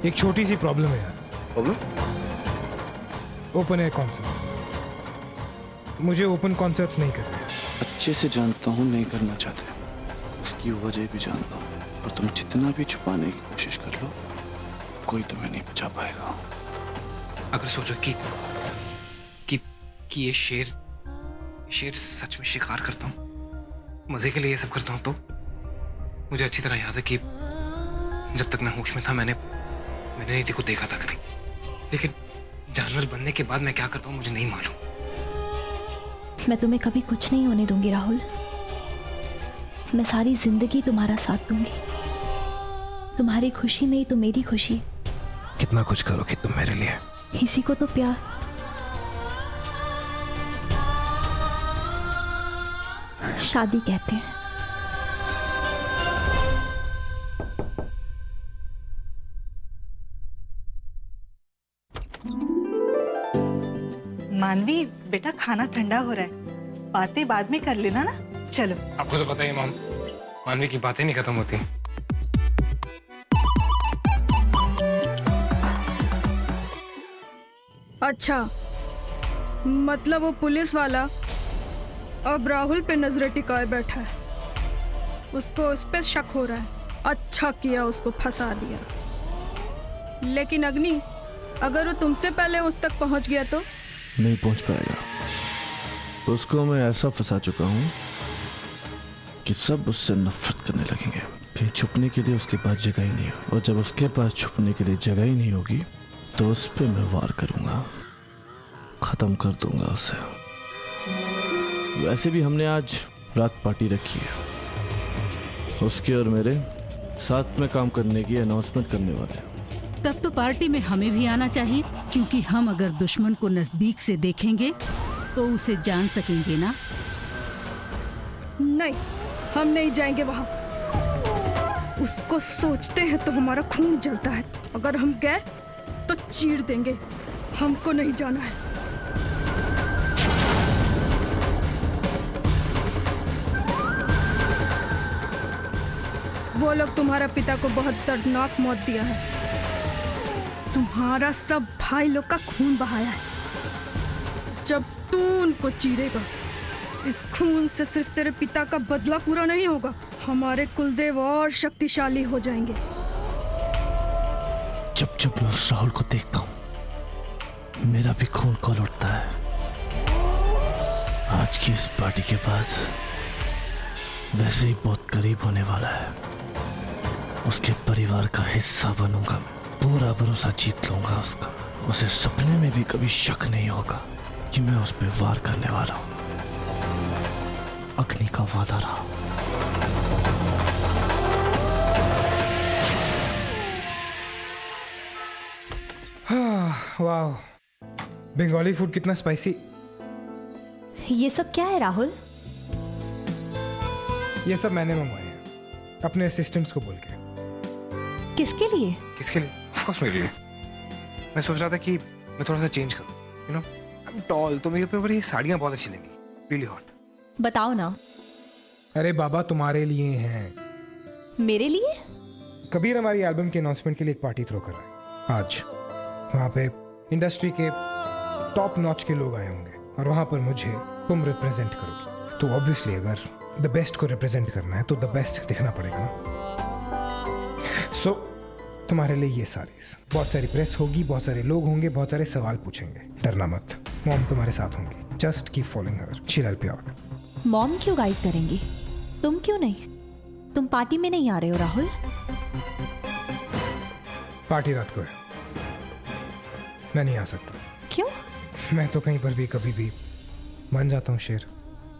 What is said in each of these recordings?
एक छोटी सी प्रॉब्लम है यार। प्रॉब्लम? ओपन एयर कॉन्सर्ट, मुझे ओपन कॉन्सर्ट्स नहीं करते। अच्छे से जानता हूँ नहीं करना चाहते, उसकी वजह भी जानता हूँ, और तुम जितना भी छुपाने की कोशिश कर लो कोई तुम्हें नहीं बचा पाएगा। अगर सोचो कि ये शेर सच में शिकार करता हूँ, मजे के लिए ये सब करता हूँ, तो मुझे अच्छी तरह याद है कि जब तक मैं होश में था मैंने नीति को देखा था कभी, लेकिन जानवर बनने के बाद मैं क्या करता हूँ मुझे नहीं मालूम। मैं तुम्हें कभी कुछ नहीं होने दूंगी राहुल। मैं सारी जिंदगी तुम्हारा साथ दूंगी। तुम्हारी खुशी में ही तो मेरी खुशी है। कितना कुछ करोगी तुम मेरे लिए। इसी को तो प्यार। शादी कहते हैं। मानवी बेटा, खाना ठंडा हो रहा है, बातें बाद में कर लेना ना। चलो। आपको तो पता ही माम, मानवी की बातें नहीं खत्म होती। अच्छा, मतलब वो पुलिस वाला अब राहुल पे नजरें टिकाए बैठा है। उसको उस पे शक हो रहा है। अच्छा किया उसको फंसा दिया। लेकिन अग्नि, अगर वो तुमसे पहले उस तक पहुंच गया तो? नहीं पहुंच पाएगा। उसको मैं ऐसा फंसा चुका हूं कि सब उससे नफरत करने लगेंगे। कहीं छुपने के लिए उसके पास जगह ही नहीं हो, और जब उसके पास छुपने के लिए जगह ही नहीं होगी तो उस पे मैं वार करूंगा, खत्म कर दूंगा उसे। वैसे भी हमने आज रात पार्टी रखी है, उसके और मेरे साथ में काम करने की अनाउंसमेंट करने वाले हैं। तब तो पार्टी में हमें भी आना चाहिए, क्योंकि हम अगर दुश्मन को नजदीक से देखेंगे तो उसे जान सकेंगे ना। नहीं, हम नहीं जाएंगे वहां। उसको सोचते हैं तो हमारा खून जलता है। अगर हम गए तो चीर देंगे। हमको नहीं जाना है। वो लोग तुम्हारा पिता को बहुत दर्दनाक मौत दिया है। तुम्हारा सब भाई लोग का खून बहाया है। जब तू उनको चीरेगा, इस खून से सिर्फ तेरे पिता का बदला पूरा नहीं होगा, हमारे कुलदेव और शक्तिशाली हो जाएंगे। जब जब मैं उस राहुल को देखता हूं मेरा भी खून खौल उठता है। आज की इस पार्टी के बाद वैसे ही बहुत करीब होने वाला है। उसके परिवार का हिस्सा बनूंगा मैं, पूरा भरोसा जीत लूंगा उसका। उसे सपने में भी कभी शक नहीं होगा कि मैं उस पर वार करने वाला हूं। अग्नि का वादा रहा। वाह, बंगाली फूड कितना स्पाइसी। ये सब क्या है राहुल? ये सब मैंने मंगवाए हैं अपने असिस्टेंट्स को बोल के। किसके लिए? किसके लिए? ऑफ कोर्स मेरे लिए। मैं सोच रहा था कि मैं थोड़ा सा चेंज करूं, you know, I am tall, तो मेरे ऊपर ये साड़ियां बहुत अच्छी लगी, रियली हॉट। बताओ ना। अरे बाबा, तुम्हारे लिए हैं। मेरे लिए? कबीर हमारी एल्बम के अनाउंसमेंट के लिए एक पार्टी थ्रो कर रहा है आज। वहाँ पे इंडस्ट्री के टॉप नॉच के लोग आए होंगे, और वहाँ पर मुझे तुम रिप्रेजेंट करोगी। तो ऑब्वियसली अगर द बेस्ट को रिप्रेजेंट करना है तो द बेस्ट दिखना पड़ेगा ना। सो तुम्हारे लिए ये सारीज, बहुत सारी प्रेस होगी, बहुत सारे लोग होंगे, बहुत सारे सवाल पूछेंगे। डरना मत, मॉम तुम्हारे साथ होंगी। Just keep following her, she will help you out. Mom क्यों गाइड करेंगी? तुम क्यों नहीं? तुम पार्टी में नहीं आ रहे हो राहुल? पार्टी रात को है, मैं नहीं आ सकता। क्यों? मैं तो कहीं पर भी कभी भी बन जाता हूँ शेर।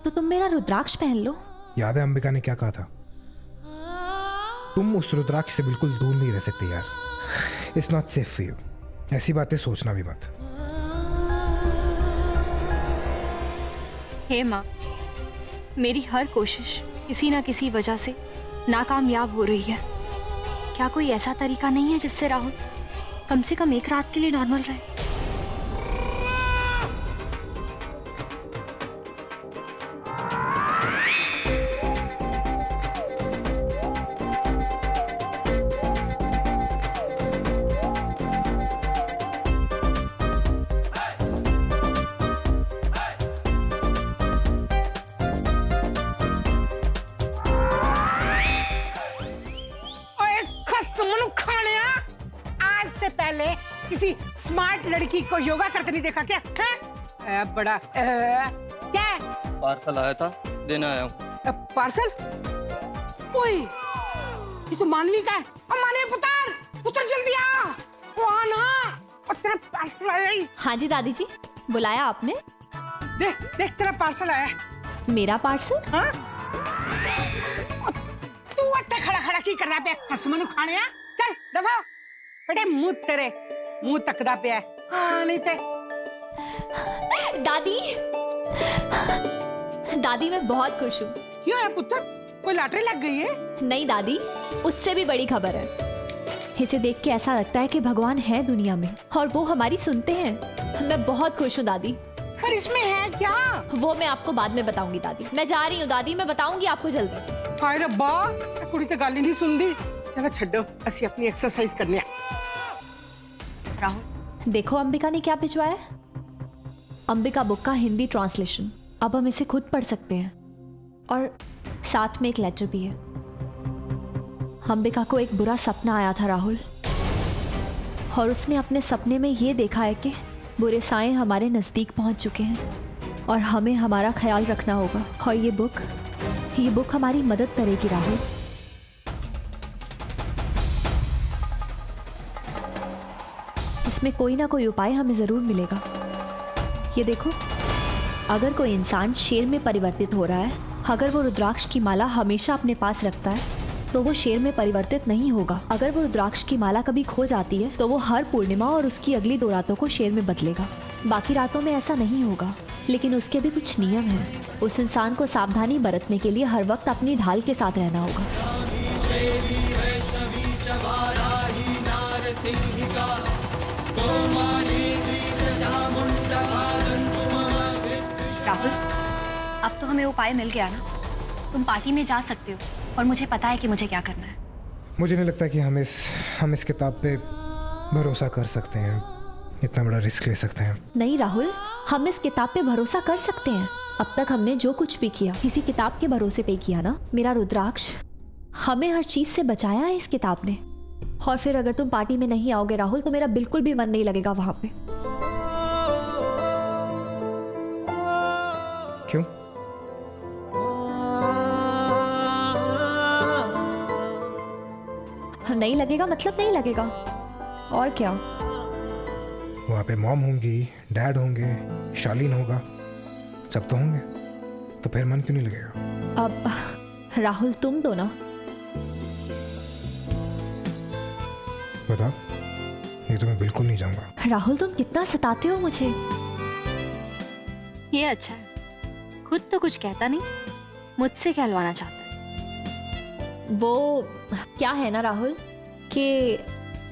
तो तुम मेरा रुद्राक्ष पहन लो। याद है अंबिका ने क्या कहा था? तुम उस रुद्राक्ष से बिल्कुल दूर नहीं रह सकते यार। It's not safe for you. ऐसी बातें सोचना भी मत। हे माँ, मेरी हर कोशिश किसी ना किसी वजह से नाकामयाब हो रही है। क्या कोई ऐसा तरीका नहीं है जिससे राहुल कम से कम एक रात के लिए नॉर्मल रहे? पहले किसी स्मार्ट लड़की को योगा करते नहीं देखा क्या? बड़ा क्या है? पार्सल आया था, देने आया हूँ। पार्सल? ओए, ये तो मानवी का है। मानवी पुत्र जल्दी आ, वो आना, और तेरा पार्सल आया ही। हाँ जी दादी जी, बुलाया आपने? देख देख तेरा पार्सल आया है। मेरा पार्सल? हाँ? तू इतना खड़ा खड़ा की कर रहा है? हसमनु खाने आ? चल दफा बेटे, मुंह तकदा पे है। हाँ नहीं ते। दादी, दादी मैं बहुत खुश हूँ। क्यों है पुत्र, कोई लॉटरी लग गई है? नहीं दादी, उससे भी बड़ी खबर है। इसे देख के ऐसा लगता है कि भगवान है दुनिया में और वो हमारी सुनते हैं। मैं बहुत खुश हूँ दादी। पर इसमें है क्या? वो मैं आपको बाद में बताऊंगी दादी। मैं जा रही हूँ दादी, मैं बताऊंगी आपको जल्दी। हाय रब्बा, कुड़ी तो गल ही नहीं सुनदी। चलो छड्डो, असी अपनी एक्सरसाइज करने। राहुल, देखो अंबिका ने क्या भिजवाया है। अंबिका बुक का हिंदी ट्रांसलेशन। अब हम इसे खुद पढ़ सकते हैं और साथ में एक लेटर भी है। अंबिका को एक बुरा सपना आया था राहुल, और उसने अपने सपने में ये देखा है कि बुरे साए हमारे नज़दीक पहुंच चुके हैं और हमें हमारा ख्याल रखना होगा। और ये बुक हमारी मदद करेगी राहुल। इसमें कोई ना कोई उपाय हमें ज़रूर मिलेगा। ये देखो, अगर कोई इंसान शेर में परिवर्तित हो रहा है, अगर वो रुद्राक्ष की माला हमेशा अपने पास रखता है तो वो शेर में परिवर्तित नहीं होगा। अगर वो रुद्राक्ष की माला कभी खो जाती है तो वो हर पूर्णिमा और उसकी अगली 2 रातों को शेर में बदलेगा। बाकी रातों में ऐसा नहीं होगा, लेकिन उसके भी कुछ नियम हैं। उस इंसान को सावधानी बरतने के लिए हर वक्त अपनी ढाल के साथ रहना होगा। राहुल, अब तो हमें उपाय मिल गया ना। तुम पार्टी में जा सकते हो और मुझे पता है कि मुझे क्या करना है। मुझे नहीं लगता कि हम इस किताब पे भरोसा कर सकते हैं, इतना बड़ा रिस्क ले सकते हैं। नहीं राहुल, हम इस किताब पे भरोसा कर सकते हैं। अब तक हमने जो कुछ भी किया इसी किताब के भरोसे पे किया ना। मेरा रुद्राक्ष हमें हर चीज से बचाया है इस किताब ने। और फिर अगर तुम पार्टी में नहीं आओगे राहुल तो मेरा बिल्कुल भी मन नहीं लगेगा वहां पे। क्यों? नहीं लगेगा मतलब नहीं लगेगा, और क्या? वहाँ पे मॉम होंगी, डैड होंगे, शालीन होगा, सब तो होंगे, तो फिर मन क्यों नहीं लगेगा? अब राहुल तुम दो ना। बताओ, ये तो मैं बिल्कुल नहीं जाऊंगा। राहुल तुम कितना सताते हो मुझे। ये अच्छा है, खुद तो कुछ कहता नहीं, मुझसे कहलवाना चाहता है। वो क्या है ना राहुल कि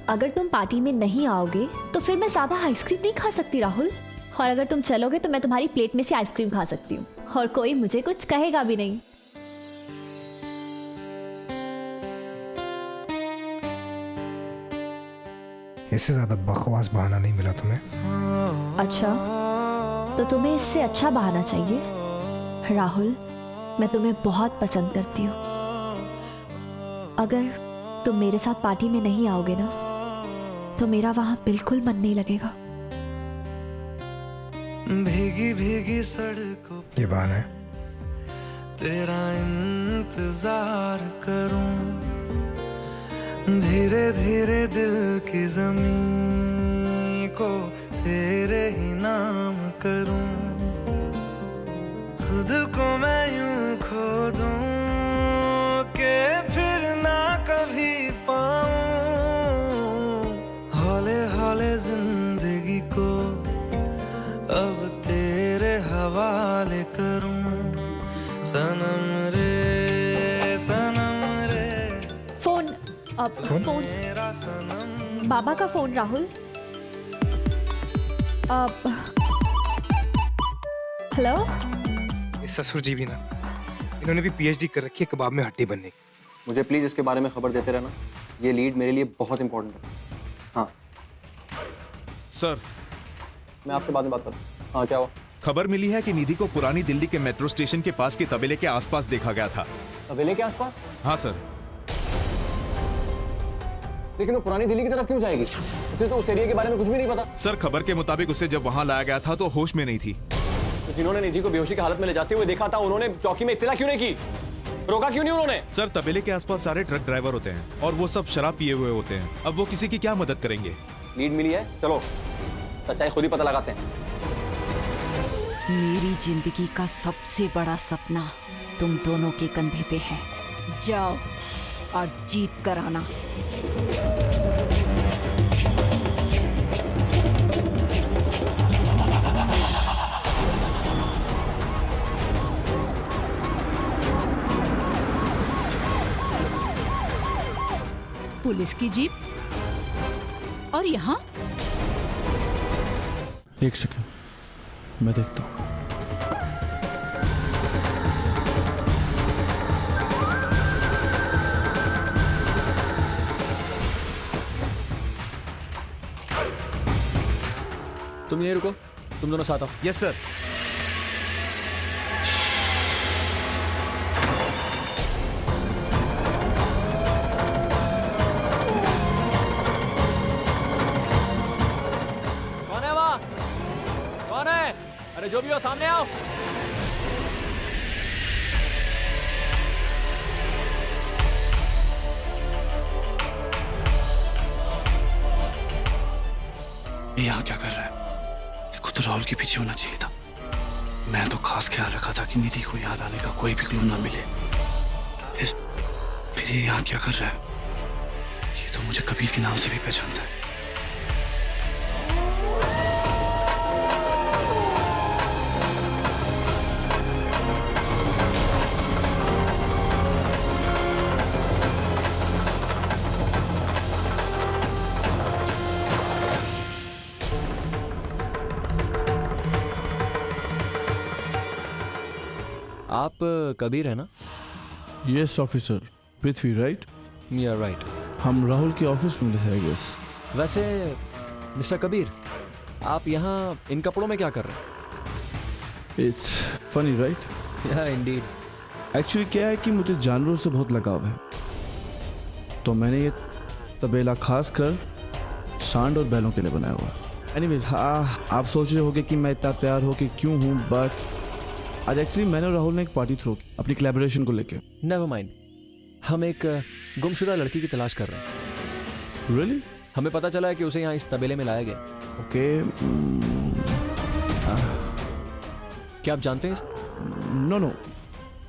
अगर तुम पार्टी में नहीं आओगे तो फिर मैं ज़्यादा आइसक्रीम नहीं खा सकती राहुल, और अगर तुम चलोगे तो मैं तुम्हारी प्लेट में से आइसक्रीम खा सकती हूँ और कोई मुझे कुछ कहेगा भी नहीं। इससे ज़्यादा बकवास बहाना नहीं मिला तुम्हें? अच्छा, तो तुम्हें इससे अच्छा बहाना चाहिए? राहुल, मैं तुम्हें बहुत पसंद करती हूँ। अगर तुम मेरे साथ पार्टी में नहीं आओगे ना तो मेरा वहां बिल्कुल मन नहीं लगेगा। भीगी भीगी सड़कों ये बहाना है। तेरा इंतजार करूं, धीरे धीरे दिल की जमीन को तेरे ही नाम करूं, खुद को मैं यूं खो दूं के फिर ना कभी पाऊं, हौले हौले जिंदगी को अब तेरे हवाले करूं, सनम रे फोन मेरा सनम। बाबा का फोन राहुल। हेलो। ये ससुर जी भी ना, इन्होंने भी पीएचडी कर रखी है कबाब में हड्डी बनने की। मुझे प्लीज इसके बारे में खबर देते रहना, ये लीड मेरे लिए बहुत इंपॉर्टेंट है। हाँ सर, मैं आपसे बाद में बात करूँ। हाँ क्या हुआ? खबर मिली है कि निधि को पुरानी दिल्ली के मेट्रो स्टेशन के पास के तबेले के आसपास देखा गया था। तबेले के आसपास? हाँ सर। लेकिन वो पुरानी दिल्ली की तरफ क्यों जाएगी? उसे तो उस एरिया के बारे में कुछ भी नहीं पता। सर खबर के मुताबिक उसे जब वहां लाया गया था तो होश में नहीं थी। तो जिन्होंने निधि को बेहोशी की हालत में ले जाते हुए देखा था, उन्होंने चौकी में इत्तला क्यों नहीं की? रोका क्यों नहीं उन्होंने? सर तबेले के आसपास सारे ट्रक ड्राइवर होते हैं और वो सब शराब पिए हुए होते हैं। अब वो किसी की क्या मदद करेंगे? लीड मिली है, चलो सच्चाई खुद ही पता लगाते हैं। मेरी जिंदगी का सबसे बड़ा सपना तुम दोनों के कंधे पे है। जाओ और जीत कर आना। पुलिस की जीप और यहाँ? एक सेकंड, मैं देखता हूँ। तुम यहीं रुको, तुम दोनों साथ आओ। Yes sir. कौन है वहाँ? कौन है? अरे जो भी हो सामने आओ। यहाँ क्या कर रहा है? इसको तो राहुल के पीछे होना चाहिए था। मैं तो खास ख्याल रखा था कि निधि को यहाँ लाने का कोई भी क्लू ना मिले। फिर ये यहाँ क्या कर रहा है? ये तो मुझे कबीर के नाम से भी पहचानता है। आप कबीर है ना? Yes officer, Prithvi right? You are right. हम राहुल के ऑफिस में मिले थे आई गेस। वैसे मिस्टर कबीर, आप यहाँ इन कपड़ों में क्या कर रहे हैं? It's funny right? Yeah indeed. Actually क्या है कि मुझे जानवरों से बहुत लगाव है, तो मैंने ये तबेला खास कर सांड और बैलों के लिए बनाया हुआ है। एनीवेज, हाँ आप सोच रहे होंगे कि मैं इतना तैयार हो कि क्यों हूँ, बट आज एक्चुअली मैंने और राहुल ने एक पार्टी थ्रो की अपनी कोलैबोरेशन को लेके। नेवर माइंड, हम एक गुमशुदा लड़की की तलाश कर रहे हैं। रियली? हमें पता चला है कि उसे यहाँ इस तबेले में लाया गया। ओके। क्या आप जानते हैं? नो,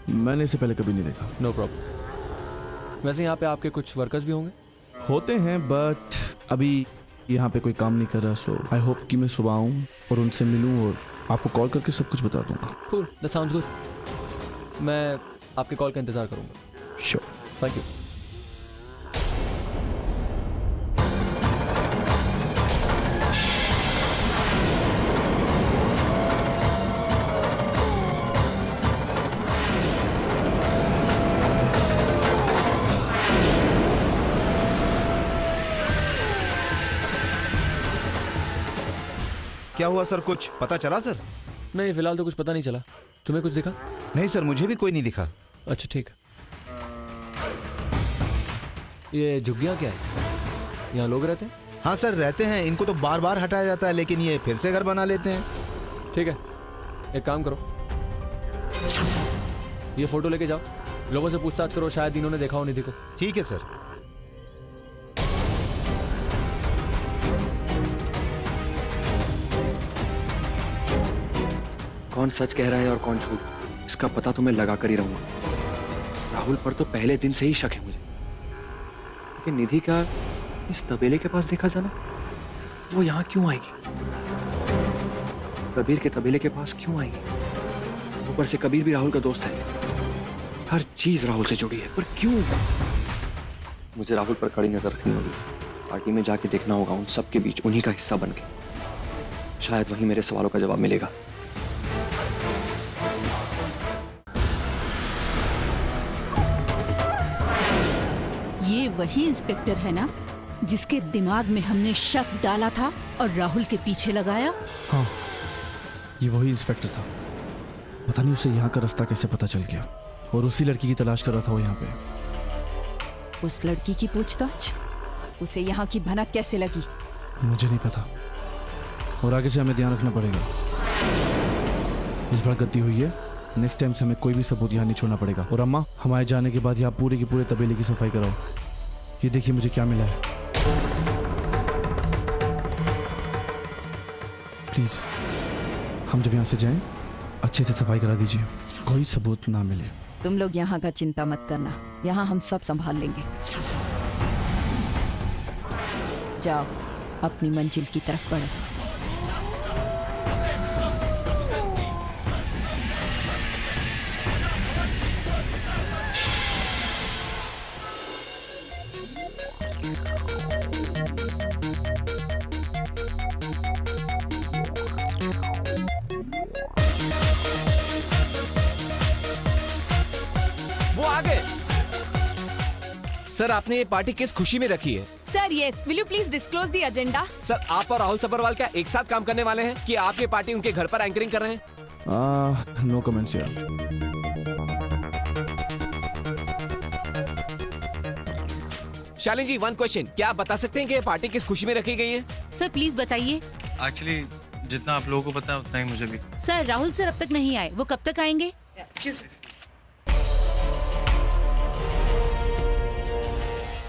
मैंने इसे पहले कभी नहीं देखा। No problem. वैसे यहाँ पे आपके कुछ वर्कर्स भी होंगे? होते हैं, बट अभी यहाँ पे कोई काम नहीं कर रहा, सो आई होप कि मैं सुबह आऊँ और उनसे मिलूँ और आपको कॉल करके सब कुछ बता दूंगा। Cool, that sounds good. मैं आपके कॉल का इंतजार करूंगा। Sure. Thank you. क्या हुआ सर, कुछ पता चला सर? नहीं, फिलहाल तो कुछ पता नहीं चला। तुम्हें कुछ दिखा? नहीं सर, मुझे भी कोई नहीं दिखा। अच्छा ठीक है। ये झुग्गियाँ क्या है? यहाँ लोग रहते हैं? हाँ सर रहते हैं, इनको तो बार बार हटाया जाता है लेकिन ये फिर से घर बना लेते हैं। ठीक है, एक काम करो, ये फोटो लेके जाओ, लोगों से पूछताछ करो, शायद इन्होंने देखा हो निधि को। ठीक है सर। कौन सच कह रहा है और कौन झूठ, इसका पता तो मैं लगा कर ही रहूंगा। राहुल पर तो पहले दिन से ही शक है मुझे, लेकिन निधि का इस तबेले के पास देखा जाना, वो यहाँ क्यों आएगी? कबीर के तबेले के पास क्यों आएगी? ऊपर से कबीर भी राहुल का दोस्त है, हर चीज राहुल से जुड़ी है, पर क्यों? मुझे राहुल पर कड़ी नजर रखनी होगी, पार्टी में जाके देखना होगा उन सब के बीच उन्हीं का हिस्सा बन के। शायद वहीं मेरे सवालों का जवाब मिलेगा। ये वही इंस्पेक्टर है ना जिसके दिमाग में हमने शक डाला था और राहुल के पीछे लगाया? हाँ, ये वही इंस्पेक्टर था। पता नहीं उसे यहाँ का रास्ता कैसे पता चल गया, और उसी लड़की की तलाश कर रहा था वो यहाँ पे। उस लड़की की पूछताछ? उसे यहाँ की भनक कैसे लगी? मुझे नहीं पता, और आगे से हमें ध्यान रखना पड़ेगा। इस बार गलती हुई है, नेक्स्ट टाइम से हमें कोई भी सबूत यहाँ नहीं छोड़ना पड़ेगा। और अम्मा, हमारे जाने के बाद यहाँ पूरे के पूरे तबेले की सफाई कराओ। ये देखिए मुझे क्या मिला है। प्लीज, हम जब यहाँ से जाएं अच्छे से सफाई करा दीजिए, कोई सबूत ना मिले। तुम लोग यहाँ का चिंता मत करना, यहाँ हम सब संभाल लेंगे। जाओ अपनी मंजिल की तरफ बढ़ो। वो आ गए। सर, आपने ये पार्टी किस खुशी में रखी है? Sir yes, will you please disclose the agenda? Sir, आप और राहुल सब्बरवाल क्या एक साथ काम करने वाले हैं कि आप ये पार्टी उनके घर पर एंकरिंग कर रहे हैं? नो कमेंट्स यार। शालिनी जी, वन क्वेश्चन, क्या आप बता सकते हैं कि ये पार्टी किस खुशी में रखी गई है? सर प्लीज बताइए। एक्चुअली जितना आप लोगों को पता है उतना ही मुझे भी। सर राहुल सर अब तक नहीं आए, वो कब तक आएंगे?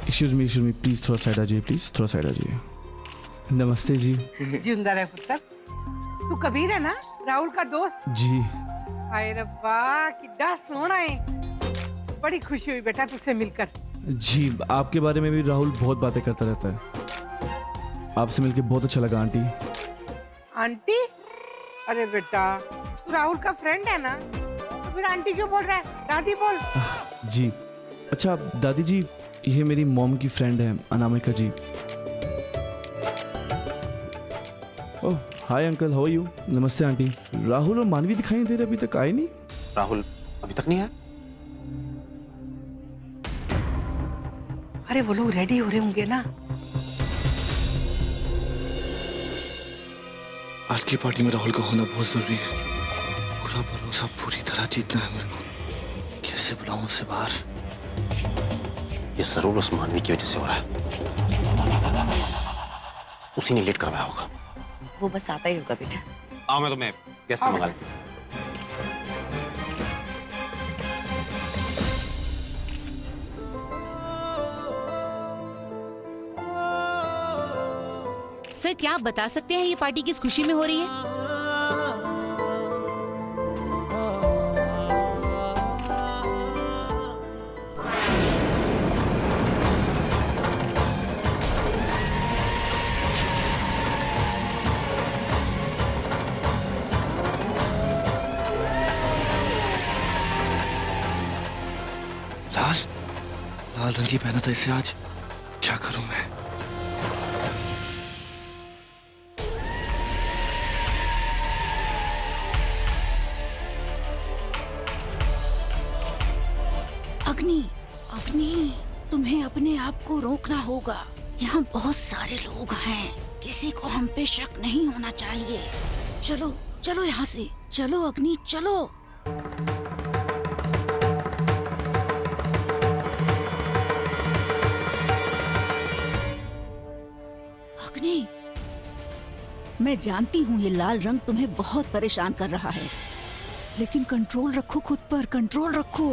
एक्सक्यूज मी प्लीज, थोड़ा साइड आ जाइए, प्लीज थोड़ा साइड आ जाइए। नमस्ते जी। जिंदा रहे पुत्र। तू कबीर है ना, राहुल का दोस्त? जी। हाय रब्बा, कितना सोना है। बड़ी खुशी हुई बेटा तुझसे मिलकर। जी, आपके बारे में भी राहुल बहुत बातें करता रहता है। आपसे मिलके बहुत अच्छा लगा आंटी। आंटी? अरे बेटा, तू राहुल का फ्रेंड है ना, तो फिर आंटी क्यों बोल रहा है? दादी बोल। जी। अच्छा दादी जी, ये मेरी मॉम की फ्रेंड है Anamika ji. Oh hi uncle, how are you? नमस्ते आंटी। राहुल और मानवी दिखाई नहीं दे रहे, अभी तक आए नहीं। राहुल अभी तक नहीं आया? अरे वो लोग रेडी हो रहे होंगे ना। आज की पार्टी में राहुल का होना बहुत जरूरी है। पूरा भरोसा पूरी तरह जीतना है मेरे को। कैसे बुलाऊं उसे बाहर? ये जरूर उस मानवी की वजह से हो रहा है। उसी ने लेट करवाया होगा। वो बस आता ही होगा बेटा। आओ, मैं तुम्हें गेस्ट से मंगा लूं। सर क्या आप बता सकते हैं ये पार्टी किस खुशी में हो रही है? लाल रंग ही पहना था इसे आज। क्या करूं मैं? अग्नि, अग्नि, तुम्हें अपने आप को रोकना होगा। यहाँ बहुत सारे लोग हैं, किसी को हम पे शक नहीं होना चाहिए। चलो चलो यहाँ से, चलो अग्नि चलो। अग्नि, मैं जानती हूँ ये लाल रंग तुम्हें बहुत परेशान कर रहा है, लेकिन कंट्रोल रखो खुद पर, कंट्रोल रखो।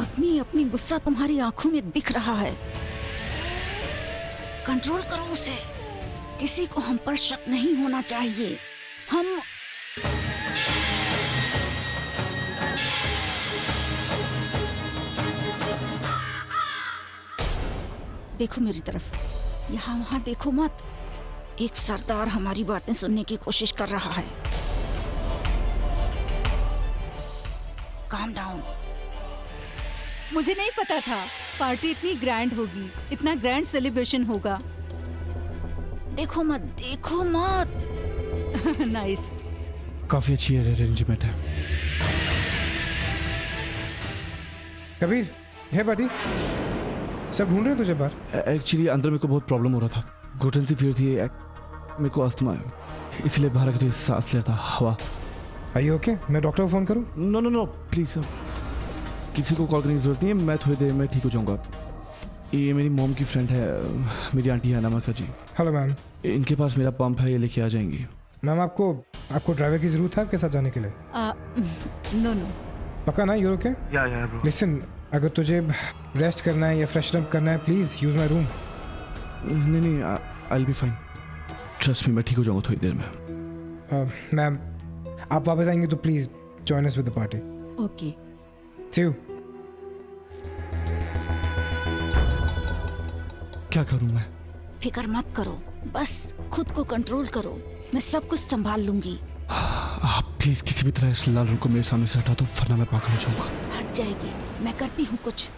अग्नि, अपनी गुस्सा तुम्हारी आंखों में दिख रहा है, कंट्रोल करो उसे। किसी को हम पर शक नहीं होना चाहिए। हम देखो मेरी तरफ, यहाँ वहाँ देखो मत। एक सरदार हमारी बातें सुनने की कोशिश कर रहा है। Calm down. मुझे नहीं पता था पार्टी इतनी ग्रैंड होगी, इतना ग्रैंड सेलिब्रेशन होगा। देखो मत, देखो मत। नाइस। काफी अच्छी अरेंजमेंट है। कबीर, है बडी, सब ढूंढ रहे हैं तुझे बाहर। एक्चुअली अंदर मेरे को बहुत प्रॉब्लम हो रहा था, घुटन सी पीड़ थी, मेरे को अस्थमा है, इसलिए बाहर आकर सांस लेता हवा। आइए ओके, मैं डॉक्टर को फोन करूं? नो नो नो प्लीज, किसी को कॉल करने की जरूरत नहीं है, मैं थोड़ी देर में ठीक हो जाऊंगा। ये मेरी मॉम की फ्रेंड है, मेरी आंटी है नमक जी। Hello ma'am. इनके पास मेरा पंप है, ये लेके आ जाएंगी। मैम आपको ड्राइवर की जरूरत है आपके साथ जाने के लिए? नो नो, पक्का ना? You're okay? या ब्रो। लिसन, अगर तुझे रेस्ट करना है या फ्रेशन अप करना है, प्लीज यूज माय रूम। नहीं, I will be fine, trust me, मैं ठीक हो जाऊंगा थोड़ी देर में। मैम आप वापस आएंगे तो please join us with the party. Okay. See you. क्या करूं मैं? फिक्र मत करो, बस खुद को कंट्रोल करो, मैं सब कुछ संभाल लूंगी। आप प्लीज किसी भी तरह इस लाल रंग को मेरे सामने से हटा दो, वरना मैं पागल हो जाऊंगा। हट जाएगी, मैं करती हूँ कुछ।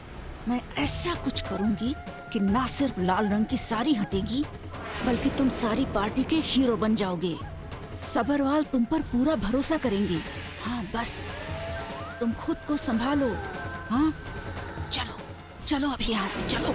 मैं ऐसा कुछ करूंगी कि ना सिर्फ लाल रंग की साड़ी हटेगी, बल्कि तुम सारी पार्टी के हीरो बन जाओगे। सबरवाल तुम पर पूरा भरोसा करेंगे। हाँ बस तुम खुद को संभालो। हाँ चलो चलो अभी यहाँ से चलो।